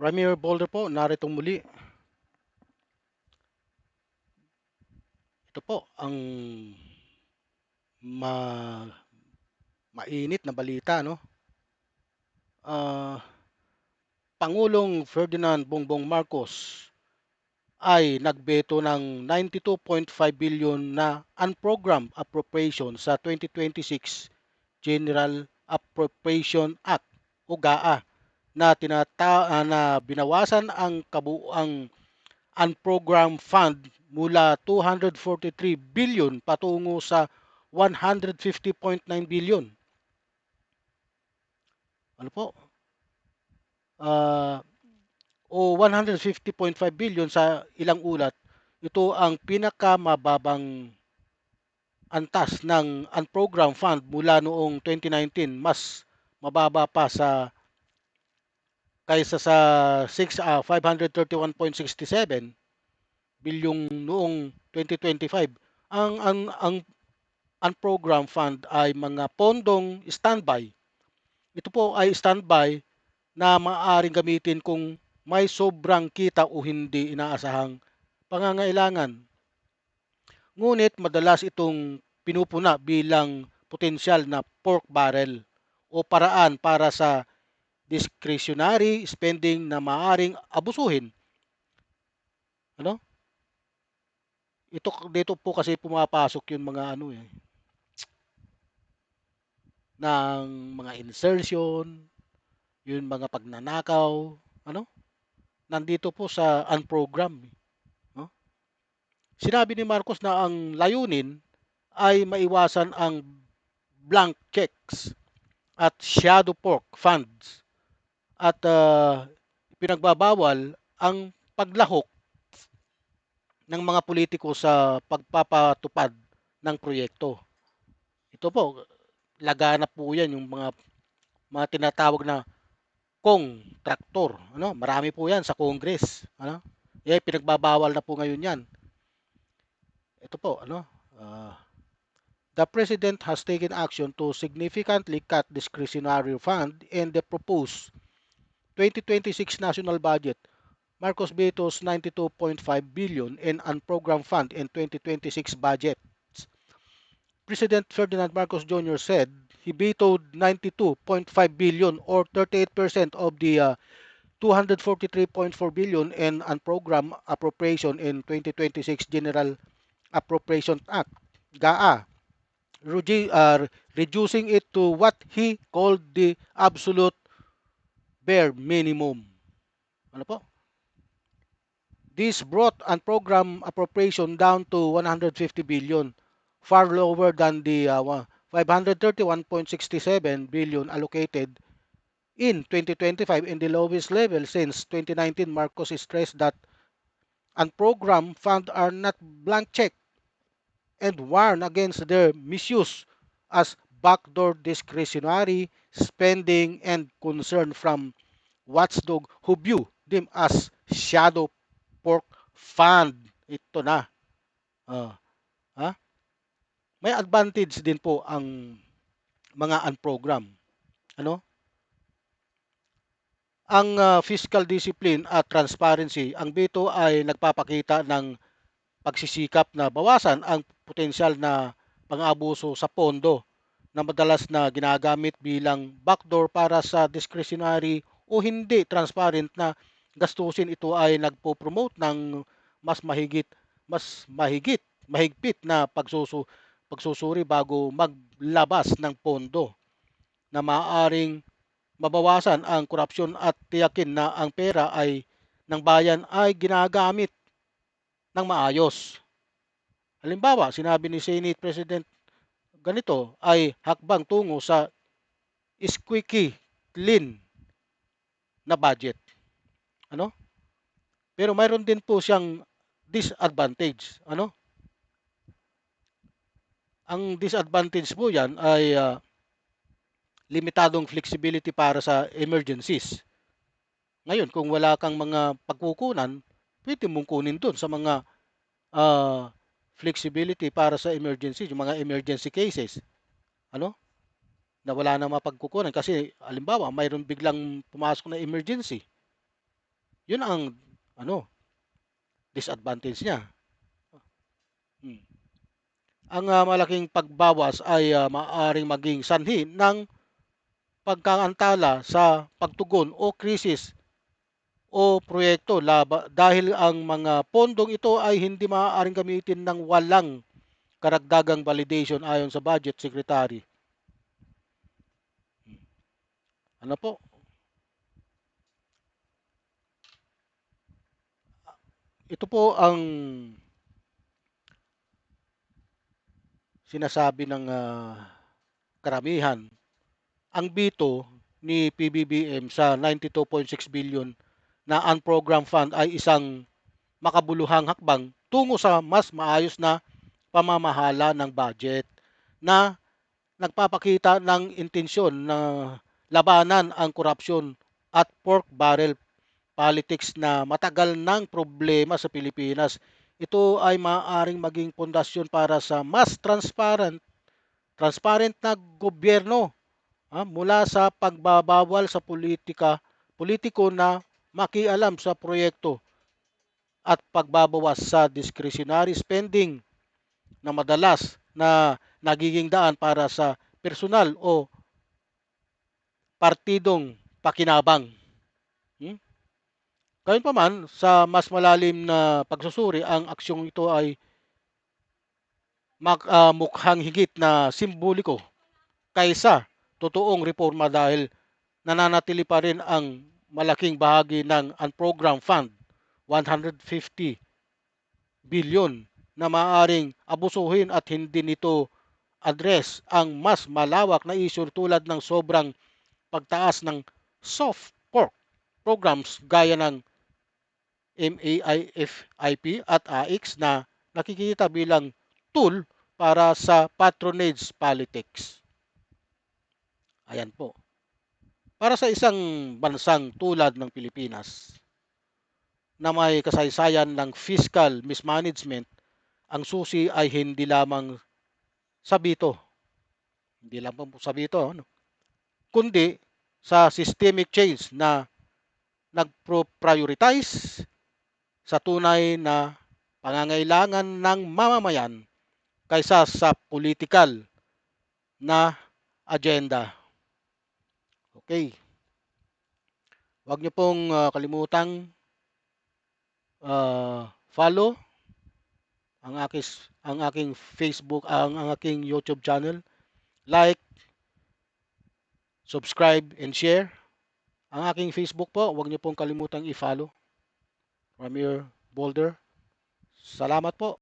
Ramir Boulder po, narito muli. Ito po ang ma mainit na balita, no? Ah, Pangulong Ferdinand Bongbong Marcos ay nagbeto ng 92.5 billion na unprogrammed appropriation sa 2026 General Appropriation Act o GAA na binawasan ang kabuuang unprogrammed fund mula 243 billion patungo sa 150.9 billion. Ano po? Ah, o 150.5 billion sa ilang ulat. Ito ang pinakamababang antas ng unprogrammed fund mula noong 2019, mas mababa pa kaysa sa 531.67 bilyong noong 2025. Ang unprogrammed fund ay mga pondong standby. Ito po ay standby na maaaring gamitin kung may sobrang kita o hindi inaasahang pangangailangan. Ngunit madalas itong pinupuna bilang potensyal na pork barrel o paraan para sa discretionary spending na maaaring abusuhin. Ano? Dito po kasi pumapasok yung mga ng mga insertion, yung mga pagnanakaw, ano? Nandito po sa unprogram. No? Sinabi ni Marcos na ang layunin ay maiwasan ang blank checks at shadow pork funds at pinagbabawal ang paglahok ng mga politiko sa pagpapatupad ng proyekto. Ito po, laganap po yan yung mga tinatawag na kong traktor. Ano? Marami po yan sa Congress. Ano? Pinagbabawal na po ngayon yan. Ito po, uh, the President has taken action to significantly cut discretionary fund in the proposed 2026 national budget. Marcos vetoes 92.5 billion in unprogrammed fund in 2026 budget. President Ferdinand Marcos Jr. said he vetoed 92.5 billion or 38% of the 243.4 billion in unprogrammed appropriation in 2026 General Appropriation Act, GAA, reducing it to what he called the absolute bare minimum. Ano po? This brought unprogrammed appropriation down to 150 billion, far lower than the 531.67 billion allocated in 2025 in the lowest level since 2019. Marcos stressed that unprogrammed funds are not blank check and warned against their misuse as backdoor discretionary spending and concern from watchdog who view them as shadow pork fund. Ito na. Uh, ha? May advantage din po ang mga unprogram. Ano? Ang fiscal discipline at transparency, ang BITO ay nagpapakita ng pagsisikap na bawasan ang potensyal na pang-abuso sa pondo na madalas na ginagamit bilang backdoor para sa discretionary o hindi transparent na gastusin. Ito ay nagpo-promote ng mas mahigit mahigpit na pagsusuri bago maglabas ng pondo na maaaring mabawasan ang korupsyon at tiyakin na ang pera ay ng bayan ay ginagamit ng maayos. Halimbawa, sinabi ni Senate President ganito ay hakbang tungo sa squeaky clean na budget. Ano? Pero mayroon din po siyang disadvantage. Ano? Ang disadvantage po yan ay limitadong flexibility para sa emergencies. Ngayon, kung wala kang mga pagkukunan, pwede mong kunin doon sa mga uh, flexibility para sa emergencies, yung mga emergency cases. Ano? Na wala na mapagkukunan kasi halimbawa mayroon biglang pumasok na emergency. Yun ang ano, disadvantage niya. Hmm. Ang malaking pagbawas ay maaaring maging sanhi ng pagkaantala sa pagtugon o krisis o proyekto dahil ang mga pondong ito ay hindi maaaring gamitin ng walang karagdagang validation ayon sa Budget Secretary. Ano po? Ito po ang sinasabi ng karamihan. Ang bito ni PBBM sa 92.6 billion na unprogrammed fund ay isang makabuluhang hakbang tungo sa mas maayos na pamamahala ng budget na nagpapakita ng intensyon na labanan ang korupsyon at pork barrel politics na matagal ng problema sa Pilipinas. Ito ay maaaring maging pundasyon para sa mas transparent na gobyerno mula sa pagbabawal sa politiko na makialam sa proyekto at pagbabawas sa discretionary spending na madalas na nagiging daan para sa personal o partidong pakinabang. Hmm? Gayunpaman, sa mas malalim na pagsusuri, ang aksyong ito ay mukhang higit na simboliko kaysa totoong reforma dahil nananatili pa rin ang malaking bahagi ng unprogrammed fund, 150 billion na maaaring abusuhin at hindi nito address ang mas malawak na issue tulad ng sobrang pagtaas ng soft pork programs gaya ng MAIFIP at AIX na nakikita bilang tool para sa patronage politics. Ayan po. Para sa isang bansang tulad ng Pilipinas na may kasaysayan ng fiscal mismanagement, ang susi ay hindi lamang sa bito, hindi lamang po sa bito, kundi sa systemic change na nagpro-prioritize sa tunay na pangangailangan ng mamamayan kaysa sa political na agenda. Okay. Huwag niyo pong kalimutang follow ang aking Facebook, ang aking YouTube channel. Like, subscribe, and share. Ang aking Facebook po, huwag niyo pong kalimutang i-follow. Ramir Boulder. Salamat po.